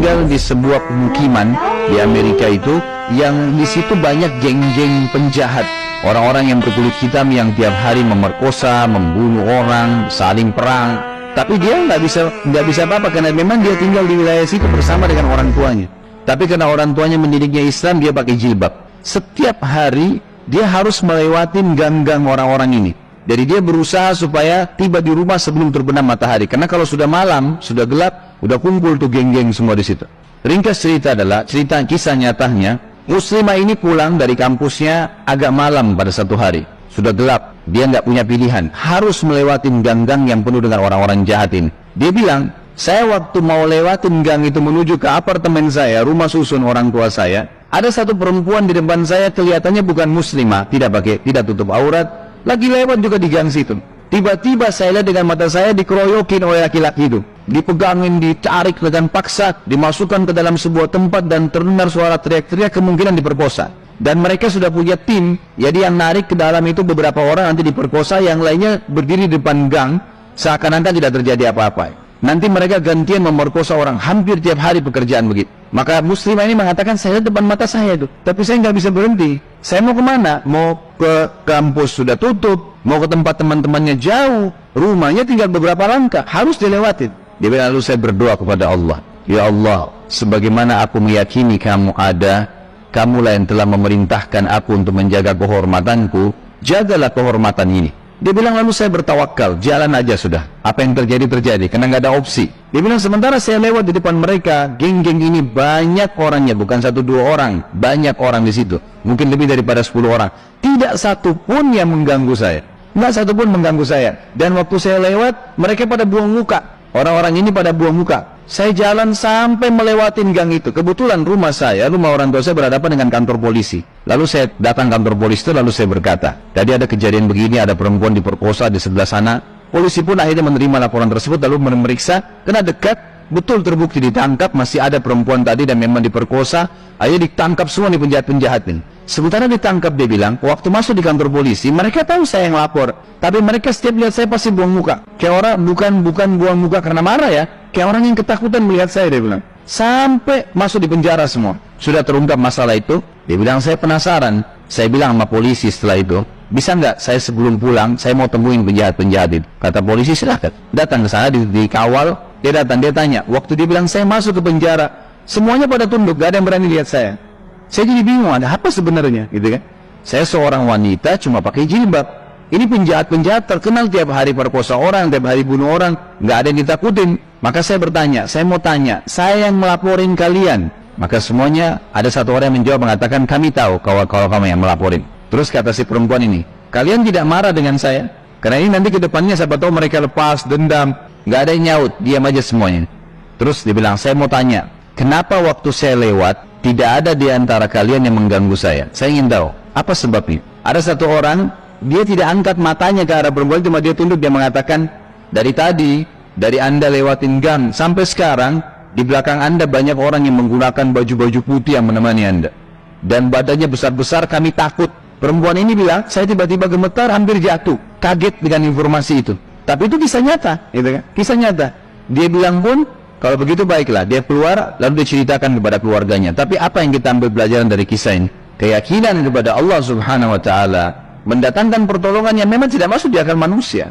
tinggal di sebuah pemukiman di Amerika itu, yang di situ banyak geng-geng penjahat, orang-orang yang berkulit hitam yang tiap hari memerkosa, membunuh orang, saling perang. Tapi dia nggak bisa apa-apa karena memang dia tinggal di wilayah situ bersama dengan orang tuanya. Tapi karena orang tuanya mendidiknya Islam, dia pakai jilbab. Setiap hari dia harus melewati gang-gang orang-orang ini. Jadi dia berusaha supaya tiba di rumah sebelum terbenam matahari. Karena kalau sudah malam, sudah gelap, udah kumpul tuh geng-geng semua di situ. Ringkas cerita adalah cerita kisah nyatanya. Muslimah ini pulang dari kampusnya agak malam pada satu hari. Sudah gelap, dia nggak punya pilihan, harus melewati gang-gang yang penuh dengan orang-orang jahat ini. Dia bilang, saya waktu mau lewatin gang itu menuju ke apartemen saya, rumah susun orang tua saya, ada satu perempuan di depan saya, kelihatannya bukan muslimah, tidak tutup aurat, lagi lewat juga di gang situ. Tiba-tiba saya lihat dengan mata saya dikeroyokin oleh laki-laki itu, dipegangin, ditarik dengan paksa, dimasukkan ke dalam sebuah tempat dan terdengar suara teriak-teriak, kemungkinan diperkosa. Dan mereka sudah punya tim, jadi yang narik ke dalam itu beberapa orang nanti diperkosa, yang lainnya berdiri di depan gang, seakan-akan tidak terjadi apa-apa. Nanti mereka gantian memerkosa orang, hampir tiap hari pekerjaan begitu. Maka muslimah ini mengatakan, saya lihat depan mata saya itu, tapi saya nggak bisa berhenti. Saya mau kemana? Mau ke kampus sudah tutup, mau ke tempat teman-temannya jauh, rumahnya tinggal beberapa langkah, harus dilewatin. Dia bilang, lalu saya berdoa kepada Allah, ya Allah, sebagaimana aku meyakini kamu ada, kamulah yang telah memerintahkan aku untuk menjaga kehormatanku, jagalah kehormatan ini. Dia bilang, lalu saya bertawakal, jalan aja sudah, apa yang terjadi terjadi, karena nggak ada opsi. Dia bilang, sementara saya lewat di depan mereka, geng-geng ini banyak orangnya, bukan 1-2 orang, banyak orang di situ, mungkin lebih daripada 10 orang. Tidak satu pun yang mengganggu saya, nggak satu pun mengganggu saya. Dan waktu saya lewat, mereka pada buang muka, orang-orang ini pada buang muka. Saya jalan sampai melewatin gang itu. Kebetulan rumah orang tua saya berhadapan dengan kantor polisi. Lalu saya datang kantor polisi itu, lalu saya berkata, tadi ada kejadian begini, ada perempuan diperkosa di sebelah sana. Polisi pun akhirnya menerima laporan tersebut, lalu memeriksa, kena dekat, betul terbukti ditangkap, masih ada perempuan tadi dan memang diperkosa. Akhirnya ditangkap semua nih penjahat-penjahat ini. Sementara ditangkap, dia bilang, waktu masuk di kantor polisi, mereka tahu saya yang lapor, tapi mereka setiap lihat saya pasti buang muka. Kayak orang bukan buang muka karena marah ya, kayak orang yang ketakutan melihat saya, dia bilang. Sampai masuk di penjara semua. Sudah terungkap masalah itu, dia bilang, saya penasaran. Saya bilang sama polisi setelah itu, bisa nggak saya sebelum pulang, saya mau temuin penjahat-penjahat itu. Kata polisi, silahkan. Datang ke sana, dikawal, dia datang, dia tanya. Waktu dia bilang, saya masuk ke penjara, semuanya pada tunduk, gak ada yang berani lihat saya. Saya jadi bingung, ada apa sebenarnya, gitu kan? Saya seorang wanita cuma pakai jilbab. Ini penjahat-penjahat terkenal tiap hari perkosa orang, tiap hari bunuh orang, nggak ada yang ditakutin. Maka saya bertanya, saya mau tanya, saya yang melaporin kalian. Maka semuanya ada satu orang yang menjawab mengatakan, kami tahu kalau kamu yang melaporin. Terus kata si perempuan ini, kalian tidak marah dengan saya? Karena ini nanti ke depannya siapa tahu mereka lepas dendam. Nggak ada yang nyaut, diam aja semuanya. Terus dia bilang, saya mau tanya, kenapa waktu saya lewat tidak ada di antara kalian yang mengganggu saya? Saya ingin tahu, apa sebabnya? Ada satu orang, dia tidak angkat matanya ke arah perempuan, cuma dia tunduk, dia mengatakan, dari tadi, dari Anda lewatin gang, sampai sekarang, di belakang Anda banyak orang yang menggunakan baju-baju putih yang menemani Anda. Dan badannya besar-besar, kami takut. Perempuan ini bilang, saya tiba-tiba gemetar, hampir jatuh, kaget dengan informasi itu. Tapi itu kisah nyata, gitu kan? Kisah nyata. Dia bilang pun, kalau begitu baiklah, dia keluar, lalu dia ceritakan kepada keluarganya. Tapi apa yang kita ambil pelajaran dari kisah ini? Keyakinan kepada Allah Subhanahu wa Ta'ala mendatangkan pertolongan yang memang tidak masuk di akal manusia.